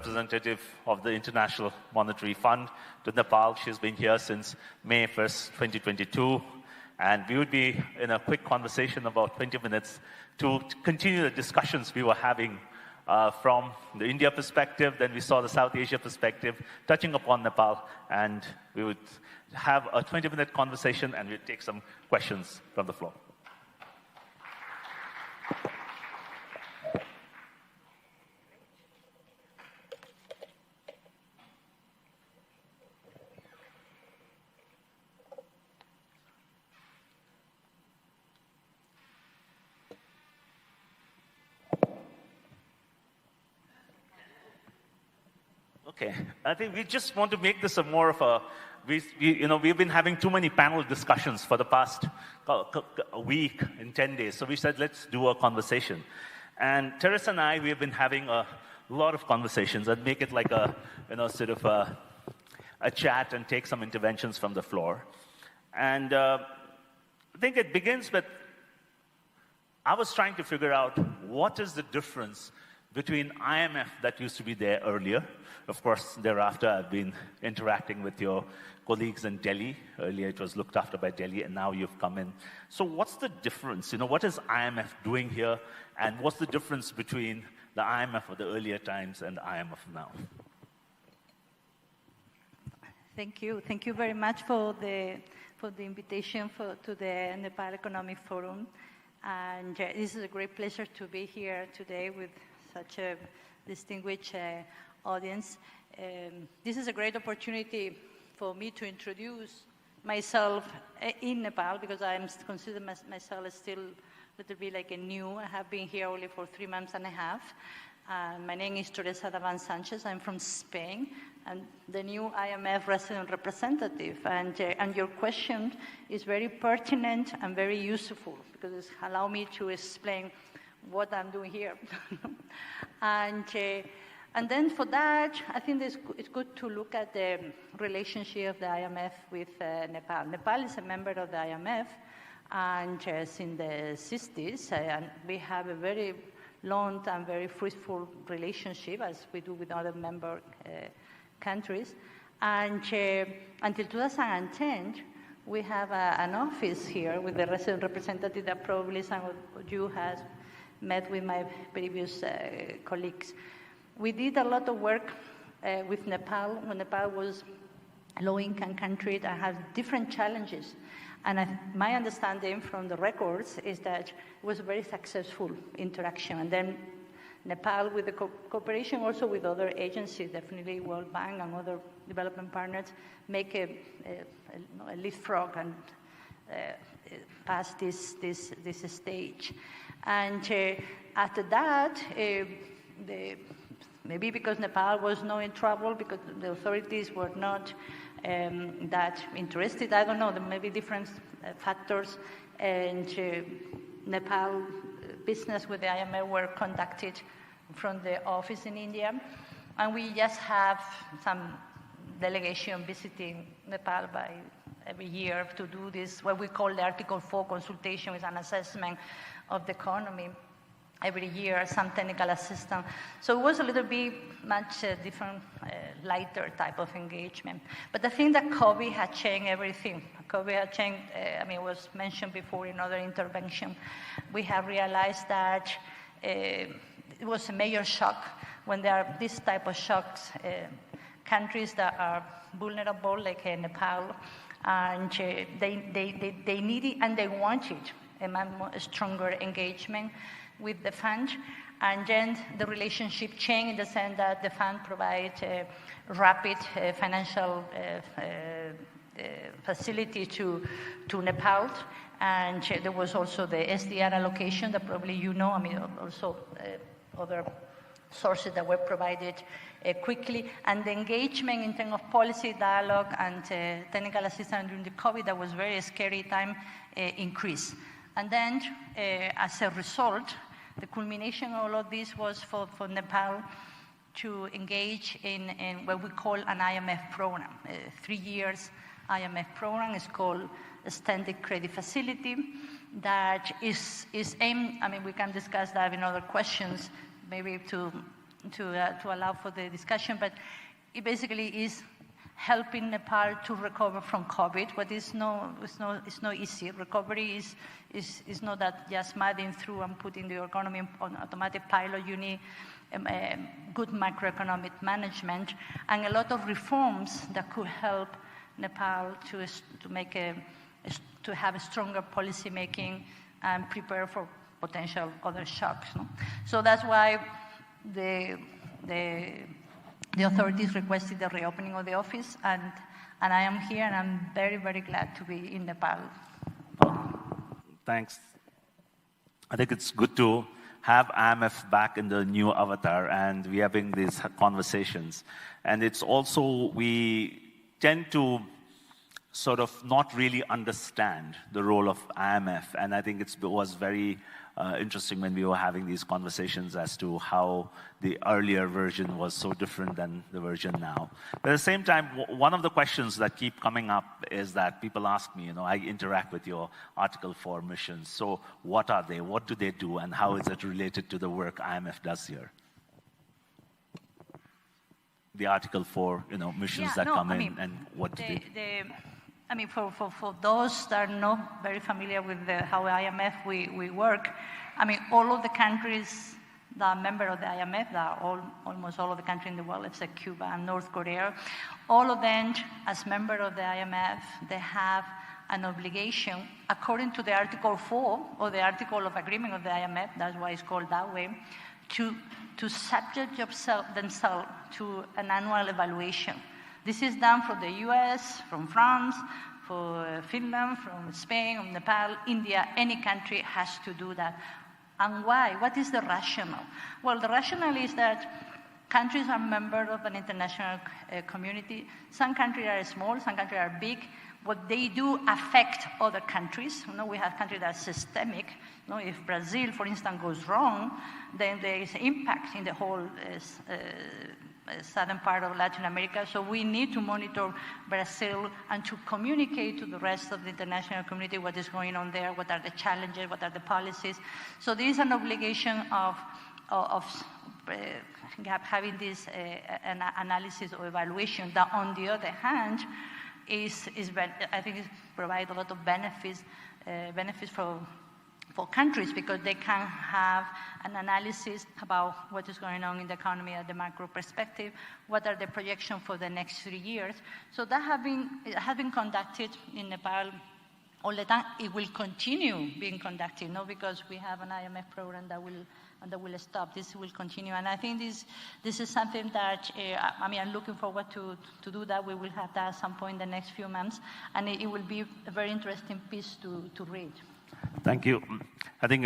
representative of the International Monetary Fund to Nepal. She's been here since May 1st, 2022. And we would be in a quick conversation, about 20 minutes, to continue the discussions we were having from the India perspective. Then we saw the South Asia perspective, touching upon Nepal. And we would have a 20-minute conversation, and we'd take some questions from the floor. Okay, I think we just want to make this a more of a, we've been having too many panel discussions for the past a week in 10 days. So we said, let's do a conversation. And Teresa and I, we have been having a lot of conversations and make it like a, sort of a chat and take some interventions from the floor. And I think it begins with, I was trying to figure out what is the difference between IMF that used to be there earlier. Of course, thereafter, I've been interacting with your colleagues in Delhi. Earlier, it was looked after by Delhi, and now you've come in. So what's the difference? What is IMF doing here? And what's the difference between the IMF of the earlier times and the IMF now? Thank you. Thank you very much for the invitation to the Nepal Economic Forum. And this is a great pleasure to be here today with such a distinguished audience. This is a great opportunity for me to introduce myself in Nepal, because I consider myself as still a little bit like a new. I have been here only for 3 months and a half. My name is Teresa Daban Sanchez. I'm from Spain, and the new IMF resident representative. And your question is very pertinent and very useful, because it's allowed me to explain what I'm doing here. And then for that, I think it's good to look at the relationship of the IMF with Nepal. Nepal is a member of the IMF, and since the 60s, and we have a very long and very fruitful relationship, as we do with other member countries. And until 2010, we have an office here with the resident representative that probably some of you has met with my previous colleagues. We did a lot of work with Nepal when Nepal was a low-income country that had different challenges. And my understanding from the records is that it was a very successful interaction. And then Nepal, with the cooperation also with other agencies, definitely World Bank and other development partners, make a leapfrog and pass this stage. And after that, maybe because Nepal was not in trouble, because the authorities were not that interested, I don't know, there may be different factors, and Nepal business with the IMF were conducted from the office in India, and we just have some delegation visiting Nepal by every year to do this, what we call the Article 4 consultation, with an assessment of the economy every year, some technical assistance. So it was a little bit much different, lighter type of engagement. But I think that COVID had changed everything. COVID had changed, it was mentioned before in other intervention. We have realized that it was a major shock. When there are this type of shocks, countries that are vulnerable, like Nepal, and they needed and they wanted a stronger engagement with the fund. And then the relationship changed in the sense that the fund provides rapid financial facility to Nepal. And there was also the SDR allocation that probably you know, also other sources that were provided quickly. And the engagement in terms of policy dialogue and technical assistance during the COVID, that was very scary time, increased. And then as a result, the culmination of all of this was for Nepal to engage in what we call an IMF program. 3 years IMF program is called Extended Credit Facility that is aimed, we can discuss that in other questions, maybe to to allow for the discussion, but it basically is helping Nepal to recover from COVID. But it's not easy. Recovery is not that just mudding through and putting the economy on automatic pilot. You need good macroeconomic management and a lot of reforms that could help Nepal to have a stronger policy making and prepare for potential other shocks. No? So that's why the authorities requested the reopening of the office, and I am here, and I'm very, very glad to be in Nepal. Thanks. I think it's good to have IMF back in the new avatar, and we're having these conversations. And it's also, we tend to sort of not really understand the role of IMF, and I think it was very interesting when we were having these conversations as to how the earlier version was so different than the version now. But at the same time, one of the questions that keep coming up is that people ask me, I interact with your Article 4 missions, so what are they, what do they do, and how is it related to the work IMF does here? The Article 4, missions come in, and what do they do? For those that are not very familiar with how IMF we work, all of the countries that are member of the IMF, that are almost all of the countries in the world, except Cuba and North Korea, all of them, as member of the IMF, they have an obligation, according to the Article 4, or the Article of Agreement of the IMF, that's why it's called that way, to subject themselves to an annual evaluation. This is done from the US, from France, for Finland, from Spain, from Nepal, India. Any country has to do that. And why? What is the rationale? Well, the rationale is that countries are members of an international community. Some countries are small, some countries are big. What they do affect other countries. We have countries that are systemic. If Brazil, for instance, goes wrong, then there is impact in the whole southern part of Latin America. So we need to monitor Brazil and to communicate to the rest of the international community what is going on there, what are the challenges, what are the policies. So there is an obligation of having this an analysis or evaluation that, on the other hand, I think it provides a lot of benefits for countries, because they can have an analysis about what is going on in the economy at the macro perspective, what are the projections for the next 3 years. So that has been conducted in Nepal all the time. It will continue being conducted, because we have an IMF program that will stop. This will continue, and I think this is something that I'm looking forward to do that. We will have that at some point in the next few months, and it will be a very interesting piece to read. Thank you. I think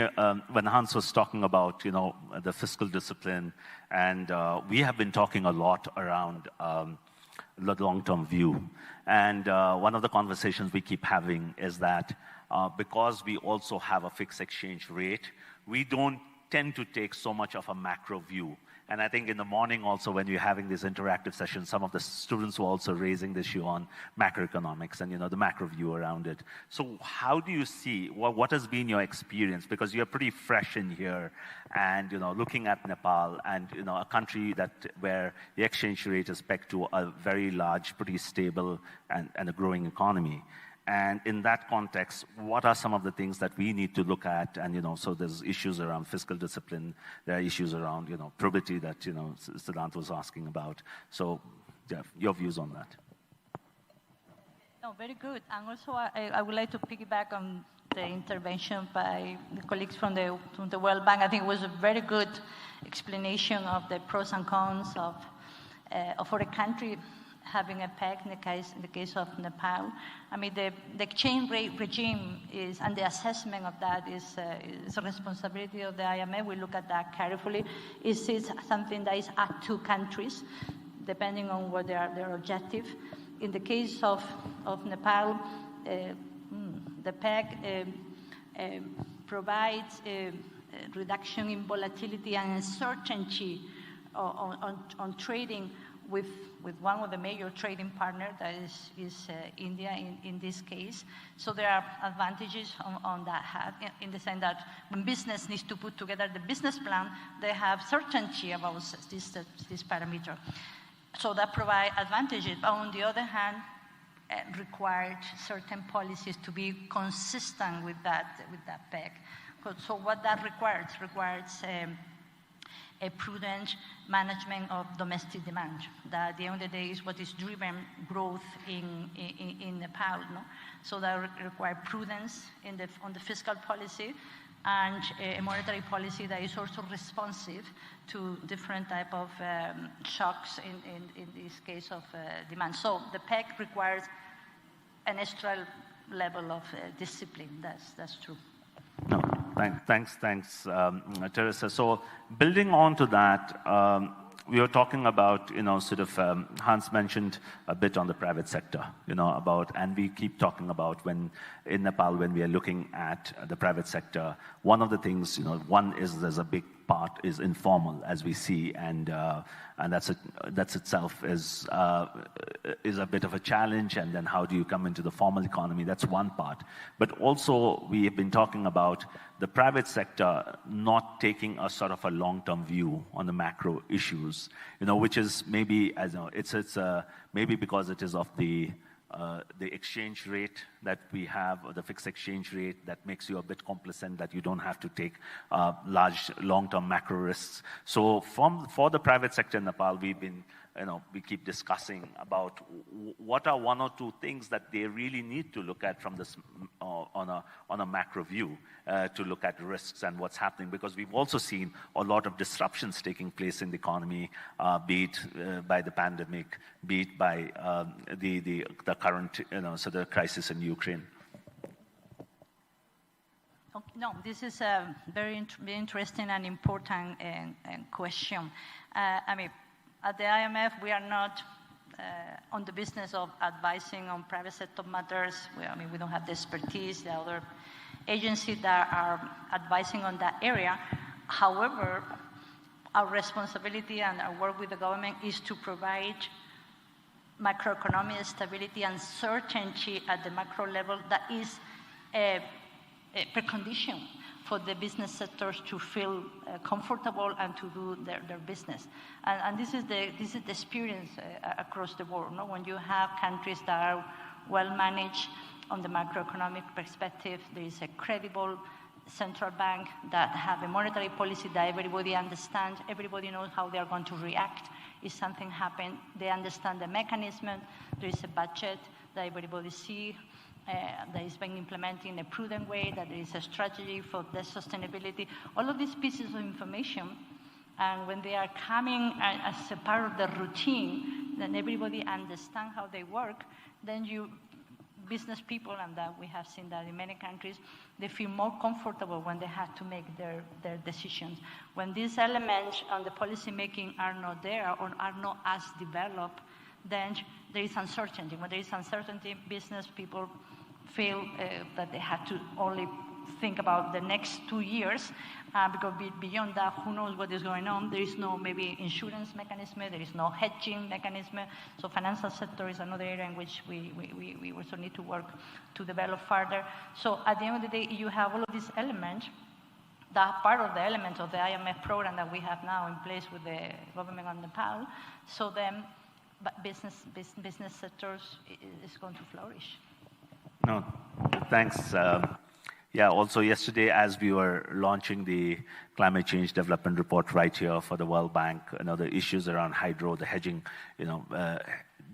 when Hans was talking about, the fiscal discipline, and we have been talking a lot around the long-term view. And one of the conversations we keep having is that because we also have a fixed exchange rate, we don't tend to take so much of a macro view. And I think in the morning also, when you're having this interactive session, some of the students were also raising the issue on macroeconomics and, the macro view around it. So how do you see, what has been your experience? Because you're pretty fresh in here and, looking at Nepal and, a country where the exchange rate is pegged to a very large, pretty stable and a growing economy. And in that context, what are some of the things that we need to look at? And, so there's issues around fiscal discipline. There are issues around, probity that, Siddhant was asking about. So, yeah, your views on that. No, very good. And also, I would like to piggyback on the intervention by the colleagues from the World Bank. I think it was a very good explanation of the pros and cons for a country having a peg in the case of Nepal. The exchange rate regime and the assessment of that is a responsibility of the IMF. We look at that carefully. Is something that is up to countries, depending on what their objective. In the case of Nepal, the peg provides a reduction in volatility and uncertainty on trading with one of the major trading partners, that is India in this case. So there are advantages on that hat, in the sense that when business needs to put together the business plan, they have certainty about this parameter. So that provides advantages. But on the other hand, required certain policies to be consistent with that peg. So what that requires a prudent management of domestic demand. That at the end of the day is what is driven growth in Nepal. No? So that requires prudence on the fiscal policy, and a monetary policy that is also responsive to different type of shocks in this case of demand. So the PEC requires an extra level of discipline. That's true. No, thanks, Teresa. So building on to that, we were talking about, Hans mentioned a bit on the private sector, and we keep talking about in Nepal, when we are looking at the private sector, one of the things, one is there's a big part is informal, as we see, and that's itself is a bit of a challenge. And then how do you come into the formal economy? That's one part. But also we have been talking about the private sector not taking a sort of a long-term view on the macro issues, which is maybe, it's maybe because it is of the exchange rate that we have, or the fixed exchange rate, that makes you a bit complacent, that you don't have to take large long-term macro risks. So for the private sector in Nepal, we've been, we keep discussing about what are one or two things that they really need to look at from this on a macro view to look at risks and what's happening, because we've also seen a lot of disruptions taking place in the economy, be it by the pandemic, be it by the current, so the crisis in Ukraine. No, this is a very interesting and important question. I mean, at the IMF, we are not on the business of advising on private sector matters. We don't have the expertise. There are other agencies that are advising on that area. However, our responsibility and our work with the government is to provide macroeconomic stability and certainty at the macro level that is a precondition for the business sectors to feel comfortable and to do their business. And this is the experience across the world. No? When you have countries that are well managed on the macroeconomic perspective, there is a credible central bank that have a monetary policy that everybody understands, everybody knows how they are going to react if something happens. They understand the mechanism. There is a budget that everybody sees. That is being implemented in a prudent way, that there is a strategy for the sustainability. All of these pieces of information, and when they are coming as a part of the routine, then everybody understands how they work, then business people, and that we have seen that in many countries, they feel more comfortable when they have to make their decisions. When these elements on the policy making are not there or are not as developed, then there is uncertainty. When there is uncertainty, business people feel that they have to only think about the next 2 years, because beyond that, who knows what is going on. There is no maybe insurance mechanism, there is no hedging mechanism. So financial sector is another area in which we also need to work to develop further. So at the end of the day, you have all of these elements that are part of the elements of the IMF program that we have now in place with the government of Nepal. So then business sectors is going to flourish. No, thanks. Also yesterday, as we were launching the climate change development report right here for the World Bank, the issues around hydro, the hedging,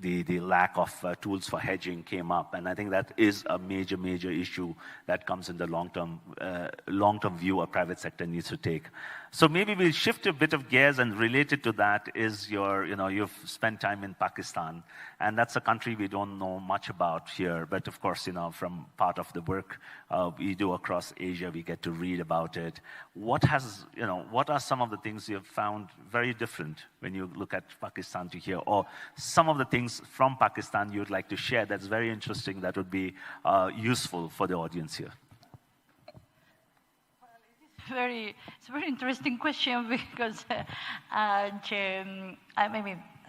the lack of tools for hedging came up, and I think that is a major issue that comes in the long-term view a private sector needs to take. So maybe we'll shift a bit of gears, and related to that is you've spent time in Pakistan, and that's a country we don't know much about here, but of course, from part of the work we do across Asia, we get to read about it. What are some of the things you have found very different when you look at Pakistan to here, or some of the things from Pakistan you'd like to share that's very interesting, that would be useful for the audience here? It's a very interesting question, because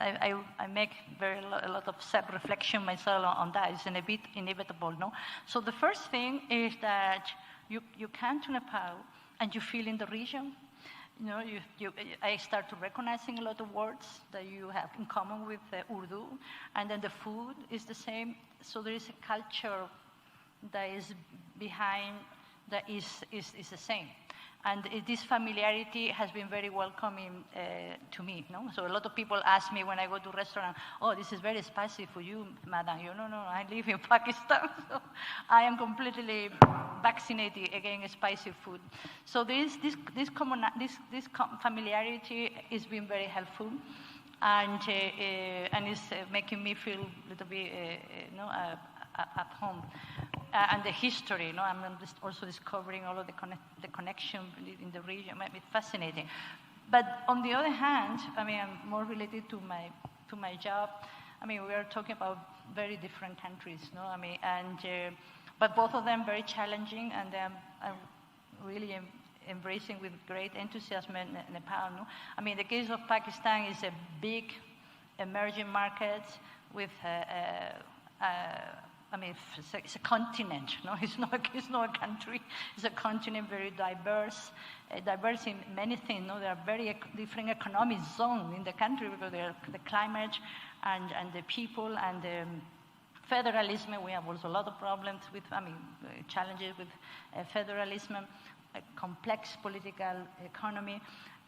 I make a lot of self-reflection myself on that. It's a bit inevitable, no? So the first thing is that you come to Nepal and you feel in the region. You know, I start to recognizing a lot of words that you have in common with Urdu, and then the food is the same. So there is a culture that is behind that is the same. And this familiarity has been very welcoming to me. No? So a lot of people ask me when I go to a restaurant, oh, this is very spicy for you, madam. No, I live in Pakistan. So I am completely vaccinated against spicy food. So this familiarity has been very helpful. And it's making me feel a little bit at home. And the history, I'm just also discovering all of the connection in the region. It's fascinating. But on the other hand, I'm more related to my job. We are talking about very different countries, but both of them very challenging, and I'm really embracing with great enthusiasm Nepal. The case of Pakistan is a big emerging market with it's a continent, It's not a country. It's a continent, very diverse in many things. There are very different economic zones in the country because the climate and the people and the federalism. We have also a lot of problems with, challenges with federalism, a complex political economy,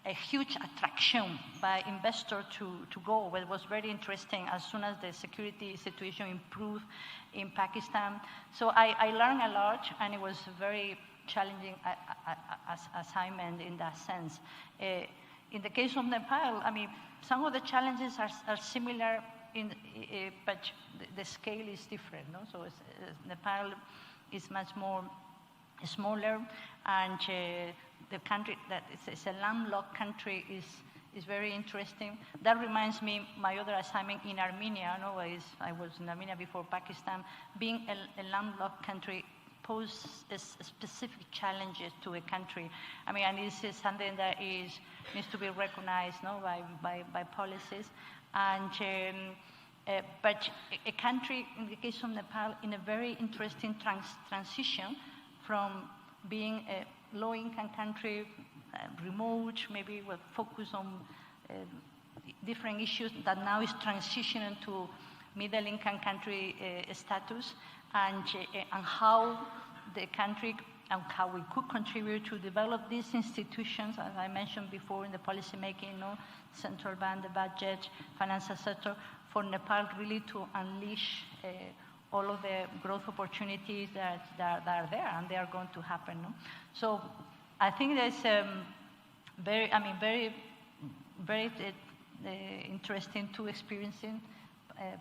a huge attraction by investors to go. Well, it was very interesting as soon as the security situation improved in Pakistan. So I learned a lot, and it was a very challenging assignment in that sense. In the case of Nepal, some of the challenges are similar, but the scale is different. So Nepal is much more smaller, and the country that is a landlocked country is very interesting. That reminds me my other assignment in Armenia. I was in Armenia before Pakistan. Being a landlocked country poses specific challenges to a country. And this is something that needs to be recognized by policies. And but a country, in the case of Nepal, in a very interesting transition from being a low-income country, remote, maybe with focus on different issues, that now is transitioning to middle-income country status, and how the country and how we could contribute to develop these institutions, as I mentioned before, in the policy making, central bank, the budget, financial sector, for Nepal really to unleash all of the growth opportunities that are there, and they are going to happen. So I think there's very interesting two experiencing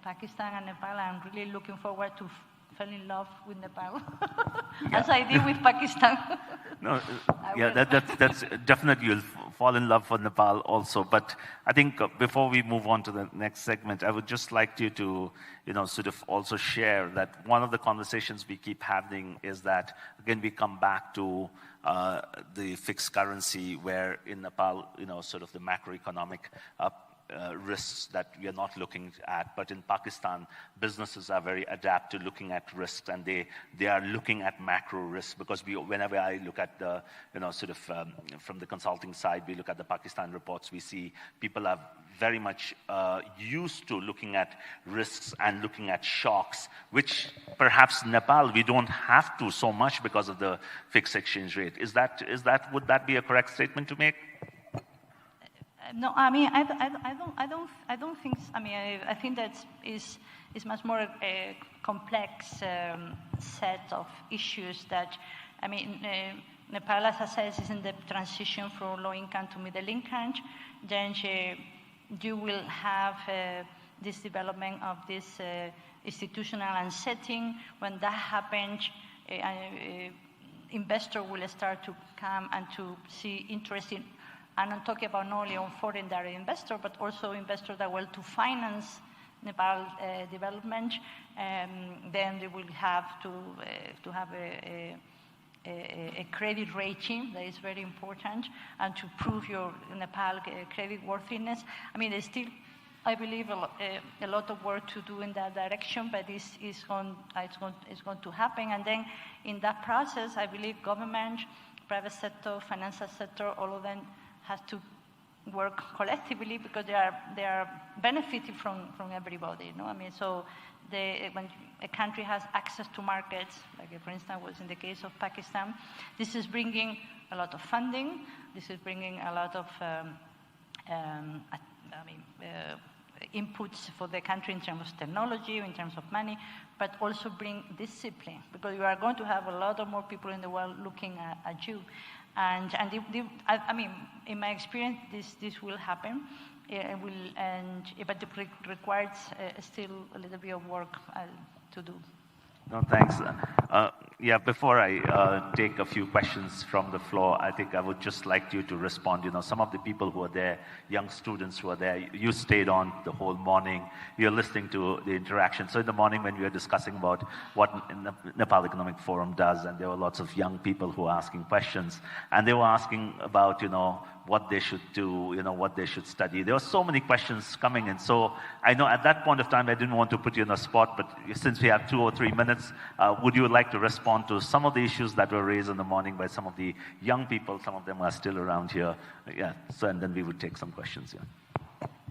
Pakistan and Nepal. I'm really looking forward to fall in love with Nepal, as I did with Pakistan. That's definitely, you'll fall in love with Nepal also. But I think before we move on to the next segment, I would just like you to, sort of also share that one of the conversations we keep having is that, again, we come back to the fixed currency, where in Nepal, sort of the macroeconomic risks that we are not looking at. But in Pakistan, businesses are very adept to looking at risks, and they are looking at macro risks, because whenever I look at the, from the consulting side, we look at the Pakistan reports, we see people are very much used to looking at risks and looking at shocks, which perhaps Nepal, we don't have to so much because of the fixed exchange rate. Would that be a correct statement to make? No, I don't think. I think that is much more a complex set of issues that. Nepal, as I said, is in the transition from low income to middle income. Then you will have this development of this institutional setting. When that happens, investor will start to come and to see interest in. And I'm talking about not only on foreign direct investor, but also investors that will to finance Nepal development. Then they will have to have a credit rating that is very important, and to prove your Nepal credit worthiness. There's still I believe a lot of work to do in that direction, but it's going to happen. And then in that process, I believe government, private sector, financial sector, all of them has to work collectively because they are benefiting from everybody. You know? I mean, so when a country has access to markets, like for instance was in the case of Pakistan, this is bringing a lot of funding. This is bringing a lot of inputs for the country in terms of technology, in terms of money, but also bring discipline, because you are going to have a lot of more people in the world looking at you. And I mean, in my experience, this will happen, but it requires still a little bit of work to do. No, thanks. Yeah, before I take a few questions from the floor, I think I would just like you to respond. You know, some of the people who were there, young students who were there, you stayed on the whole morning. You're listening to the interaction. So in the morning when we were discussing about what Nepal Economic Forum does, and there were lots of young people who were asking questions, and they were asking about, you know, what they should do, you know, what they should study. There were so many questions coming in. So I know at that point of time, I didn't want to put you in a spot, but since we have 2 or 3 minutes, would you like to respond to some of the issues that were raised in the morning by some of the young people? Some of them are still around here. Yeah, so and then we would take some questions. Yeah.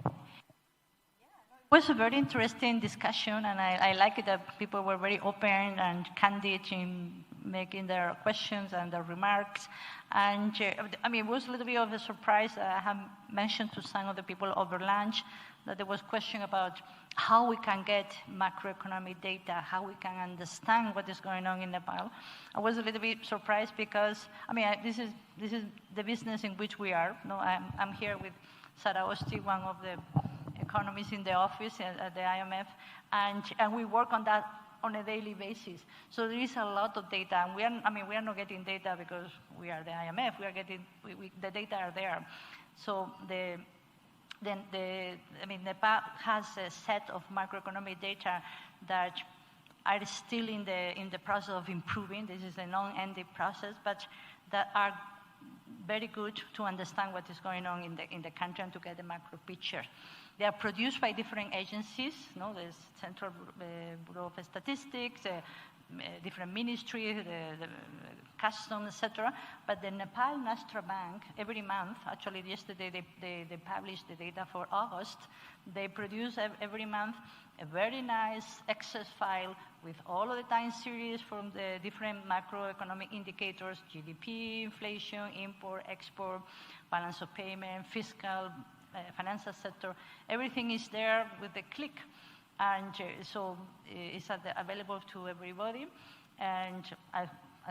It was a very interesting discussion, and I like it that people were very open and candid in making their questions and their remarks. And I mean, it was a little bit of a surprise. I have mentioned to some of the people over lunch that there was a question about how we can get macroeconomic data, how we can understand what is going on in Nepal. I was a little bit surprised because, I mean, this is the business in which we are. No, I'm here with Sarah Osti, one of the economists in the office at the IMF, and we work on that on a daily basis. So there is a lot of data, and we are not getting data because we are the IMF. We are getting the data are there. So Nepal has a set of macroeconomic data that are still in the process of improving. This is a non-ending process, but that are very good to understand what is going on in the country and to get the macro picture. They are produced by different agencies. No, there's Central Bureau of Statistics, different ministries, the customs, etc. But the Nepal National Bank, every month, actually yesterday they published the data for August. They produce every month a very nice Excel file with all of the time series from the different macroeconomic indicators: GDP, inflation, import, export, balance of payment, fiscal, financial sector. Everything is there with a click. And so it's available to everybody. And I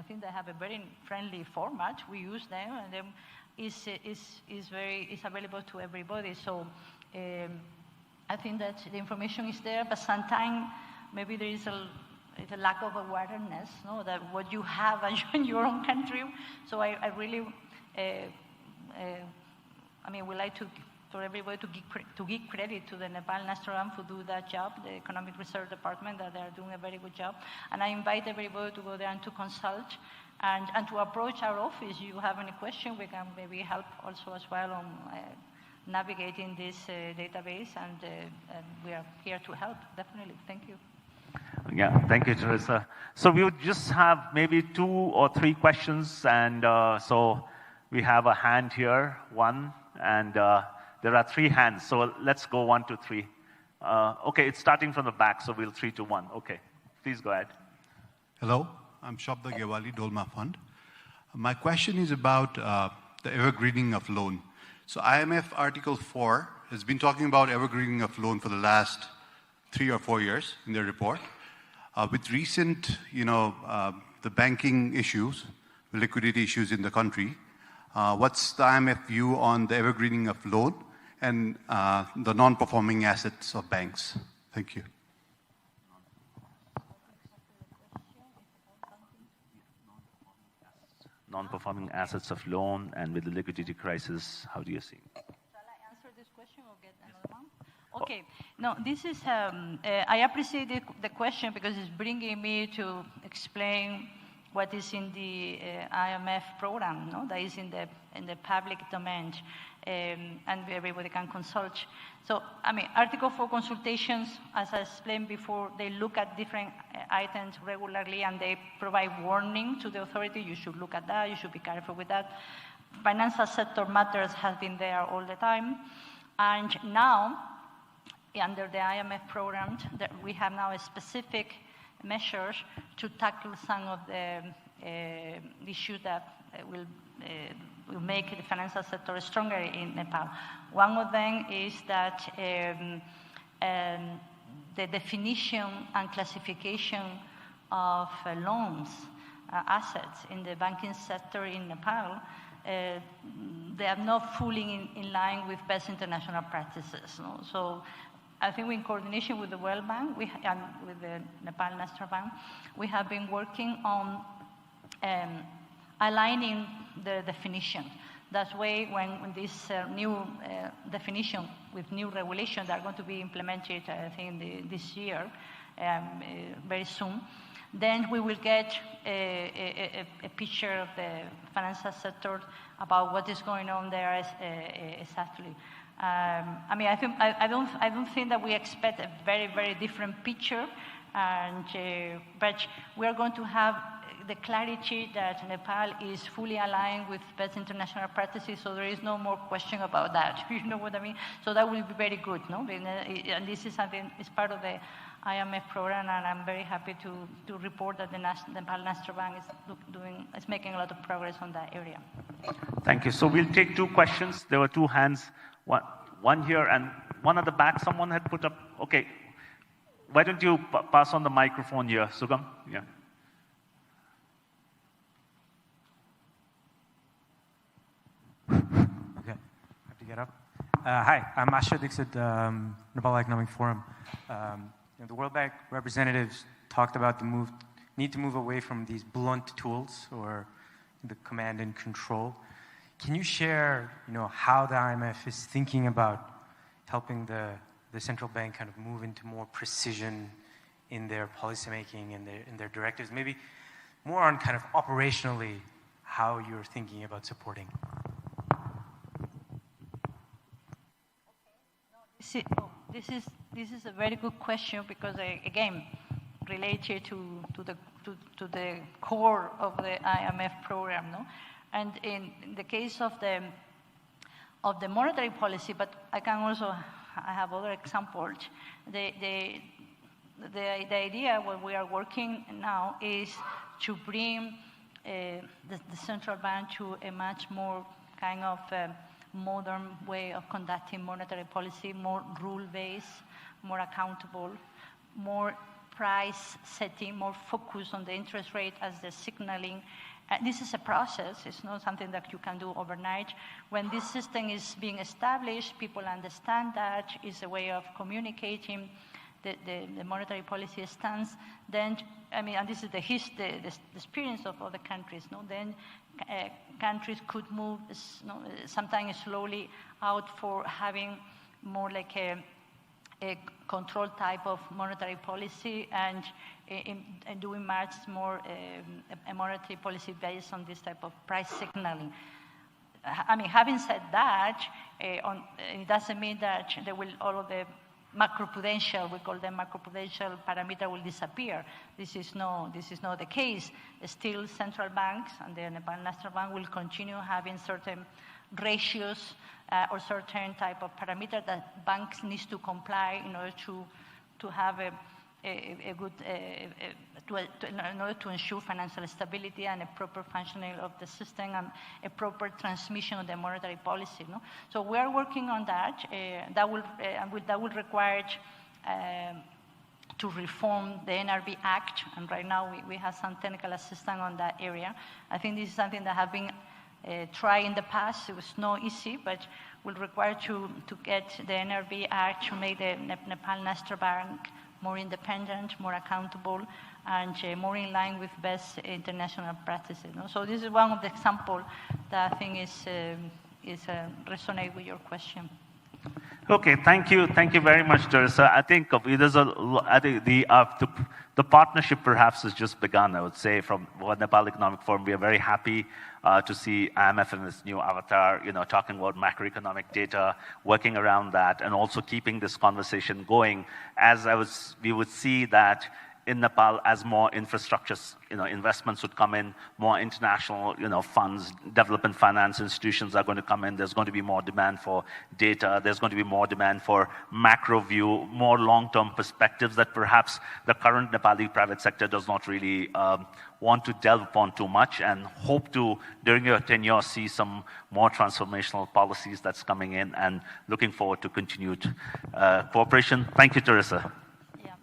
think they have a very friendly format. We use them, and then it's available to everybody. So I think that the information is there, but sometimes maybe there is a lack of awareness, no, that what you have in your own country. So I really, we like for everybody to give credit to the Nepal National Bank to do that job, the Economic Research Department, that they are doing a very good job. And I invite everybody to go there and to consult and to approach our office. If you have any question, we can maybe help also as well on navigating this database, and we are here to help, definitely. Thank you. Yeah, thank you, Teresa. So we would just have maybe 2 or 3 questions, and so we have a hand here, one, and there are 3 hands, so let's go 1 to 3. Okay, it's starting from the back, so we'll 3 to 1. Okay, please go ahead. Hello, I'm Shabda Gewali, Dolma Fund. My question is about the evergreening of loan. So IMF Article 4 has been talking about evergreening of loan for the last 3 or 4 years in their report. With recent, the banking issues, the liquidity issues in the country, what's the IMF view on the evergreening of loan and the non-performing assets of banks? Thank you. Non-performing assets of loan, and with the liquidity crisis, how do you see it? Shall I answer this question or get another one? Okay. No, this is, I appreciate the question because it's bringing me to explain what is in the IMF program, no? That is in the public domain. and everybody can consult. So, I mean, Article 4 consultations, as I explained before, they look at different items regularly and they provide warning to the authority. You should look at that, you should be careful with that. Financial sector matters has been there all the time. And now, under the IMF program, that we have now a specific measures to tackle some of the issues that will make the financial sector stronger in Nepal. One of them is that the definition and classification of loans, assets in the banking sector in Nepal, they are not fully in line with best international practices. No? So I think in coordination with the World Bank and with the Nepal National Bank, we have been working on aligning the definition. That way, when this new definition with new regulations that are going to be implemented, I think this year, very soon, then we will get a picture of the financial sector about what is going on there exactly. I mean, I don't think that we expect a very, very different picture, and but we are going to have the clarity that Nepal is fully aligned with best international practices, so there is no more question about that. You know what I mean? So that will be very good, no? And this is something, it's part of the IMF program, and I'm very happy to report that the Nepal National Bank is making a lot of progress on that area. Thank you. So we'll take two questions. There were two hands, one here and one at the back. Someone had put up, okay. Why don't you pass on the microphone here, Sugam? Yeah. Okay, have to get up. Hi, I'm Asha Dixit, Nepal Economic Forum. The World Bank representatives talked about the need to move away from these blunt tools or the command and control. Can you share, how the IMF is thinking about helping the central bank kind of move into more precision in their policymaking and in their directives? Maybe more on kind of operationally how you're thinking about supporting. This is a very good question because, again, related to the core of the IMF program, no? And in the case of the monetary policy, but I have other examples. The idea what we are working now is to bring the central bank to a much more kind of modern way of conducting monetary policy, more rule-based, more accountable, more price setting, more focus on the interest rate as the signaling. This is a process. It's not something that you can do overnight. When this system is being established, people understand that it's a way of communicating the monetary policy stance. Then, I mean, and this is the experience of other countries. No, then countries could move sometimes slowly out for having more like a control type of monetary policy and doing much more a monetary policy based on this type of price signaling. I mean, having said that, it doesn't mean that there will all of the macroprudential, we call them macroprudential parameter, will disappear. This is not the case. Still, central banks and the Nepal National Bank will continue having certain ratios or certain type of parameter that banks need to comply in order to have a good in order to ensure financial stability and a proper functioning of the system and a proper transmission of the monetary policy. No? So we are working on that. That will require to reform the NRB Act, and right now we have some technical assistance on that area. I think this is something that has been tried in the past. It was not easy, but will require to get the NRB Act to make the Nepal National Bank more independent, more accountable, and more in line with best international practices. No? So this is one of the examples that I think is resonate with your question. Okay, thank you very much, Teresa. I think the partnership perhaps has just begun. I would say from Nepal Economic Forum, we are very happy to see IMF in this new avatar, talking about macroeconomic data, working around that, and also keeping this conversation going. We would see that in Nepal, as more infrastructure, investments would come in, more international, funds, development finance institutions are going to come in. There's going to be more demand for data. There's going to be more demand for macro view, more long-term perspectives that perhaps the current Nepali private sector does not really want to delve upon too much, and hope to, during your tenure, see some more transformational policies that's coming in, and looking forward to continued cooperation. Thank you, Teresa. Yeah.